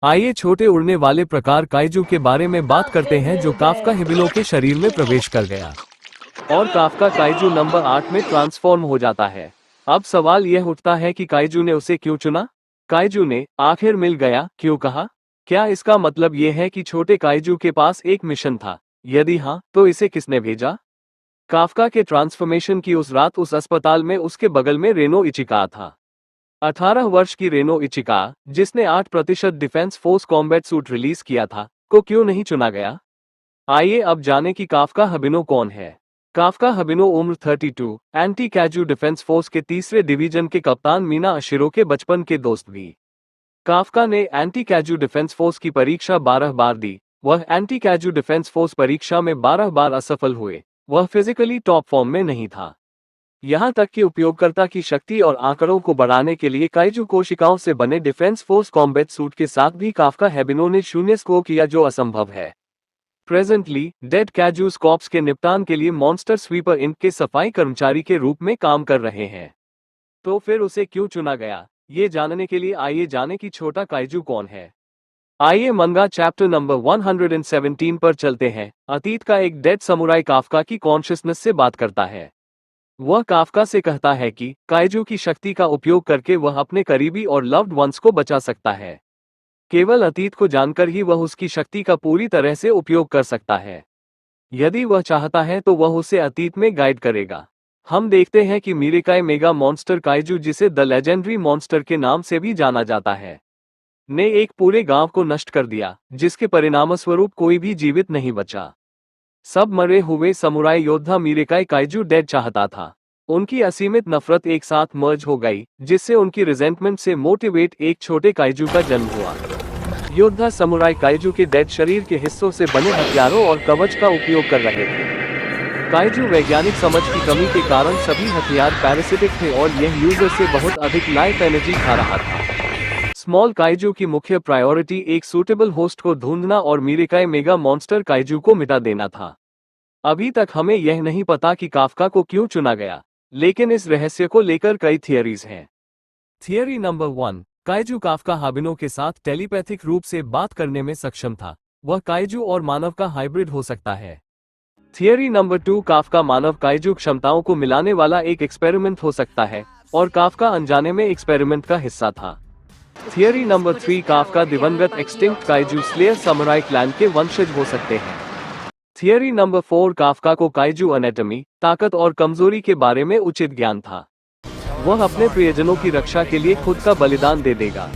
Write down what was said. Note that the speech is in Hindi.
आइए छोटे उड़ने वाले प्रकार काइजू के बारे में बात करते हैं जो काफका हिबिनो के शरीर में प्रवेश कर गया और काफका काइजू नंबर 8 में ट्रांसफॉर्म हो जाता है। अब सवाल यह उठता है कि काइजू ने उसे क्यों चुना। काइजू ने आखिर मिल गया क्यों कहा? क्या इसका मतलब यह है कि छोटे काइजू के पास एक मिशन था? यदि हाँ, तो इसे किसने भेजा? काफका के ट्रांसफॉर्मेशन की उस रात उस अस्पताल में उसके बगल में रेनो इचिका था। 18 वर्ष की रेनो इचिका, जिसने 8% defence force combat suit release किया था, को क्यों नहीं चुना गया? आइए अब जाने कि काफका हबिनो कौन है। काफका हबिनो उम्र 32, एंटी कैजू डिफेंस फोर्स के तीसरे डिवीजन के कप्तान मीना अशिरो के बचपन के दोस्त भी। काफका ने एंटी कैजू डिफेंस फोर्स की परीक्षा 12 बार दी। वह एंटी कैजू डिफेंस फोर्स परीक्षा में 12 बार असफल हुए। वह फिजिकली टॉप फॉर्म में नहीं था। यहां तक कि उपयोगकर्ता की शक्ति और आंकड़ों को बढ़ाने के लिए काइजू कोशिकाओं से बने डिफेंस फोर्स कॉम्बैट सूट के साथ भी काफका हेबिनो ने 0 स्कोर किया, जो असंभव है। प्रेजेंटली डेड कैजूस कॉप्स के निपटान के लिए मॉन्स्टर स्वीपर इंक के सफाई कर्मचारी के रूप में काम कर रहे हैं। तो फिर उसे क्यों चुना गया? ये जानने के लिए आइए जाने कि छोटा काइजू कौन है। आइए मंगा चैप्टर नंबर 117 पर चलते हैं। अतीत का एक डेड समुराई काफका की कॉन्शियसनेस से बात करता है। वह काफका से कहता है कि काइजू की शक्ति का उपयोग करके वह अपने करीबी और लव्ड वंस को बचा सकता है। केवल अतीत को जानकर ही वह उसकी शक्ति का पूरी तरह से उपयोग कर सकता है। यदि वह चाहता है तो वह उसे अतीत में गाइड करेगा। हम देखते हैं कि मीरेकाई मेगा मॉन्स्टर काइजू, जिसे द लेजेंडरी मॉन्स्टर के नाम से भी जाना जाता है, ने एक पूरे गांव को नष्ट कर दिया, जिसके परिणामस्वरूप कोई भी जीवित नहीं बचा। सब मरे हुए समुराई योद्धा मीरेकाई काइजू डेड चाहता था। उनकी असीमित नफरत एक साथ मर्ज हो गई, जिससे उनकी रिजेंटमेंट से मोटिवेट एक छोटे काइजू का जन्म हुआ। योद्धा समुराई काइजू के डेड शरीर के हिस्सों से बने हथियारों और कवच का उपयोग कर रहे थे। काइजू वैज्ञानिक समझ की कमी के कारण सभी हथियार पैरासिटिक थे और यह यूजर से बहुत अधिक लाइफ एनर्जी खा रहा था। स्मॉल काइजू की मुख्य प्रायोरिटी एक सूटेबल होस्ट को ढूंढना और मीरेकाई मेगा मॉन्स्टर काइजू को मिटा देना था। अभी तक हमें यह नहीं पता कि काफका को क्यों चुना गया, लेकिन इस रहस्य को लेकर कई थियरीज हैं। थियरी नंबर 1, काइजू काफका हाबिनो के साथ टेलीपैथिक रूप से बात करने में सक्षम था। वह काइजू और मानव का हाइब्रिड हो सकता है। थियरी नंबर 2, काफका मानव काइजू क्षमताओं को मिलाने वाला एक एक्सपेरिमेंट हो सकता है और काफका अनजाने में एक्सपेरिमेंट का हिस्सा था। थियरी नंबर 3, काफका दिवंगत extinct kaiju slayer samurai clan के वंशज हो सकते हैं। थियरी नंबर 4, काफका को काइजू एनाटॉमी, ताकत और कमजोरी के बारे में उचित ज्ञान था। वह अपने प्रियजनों की रक्षा के लिए खुद का बलिदान दे देगा।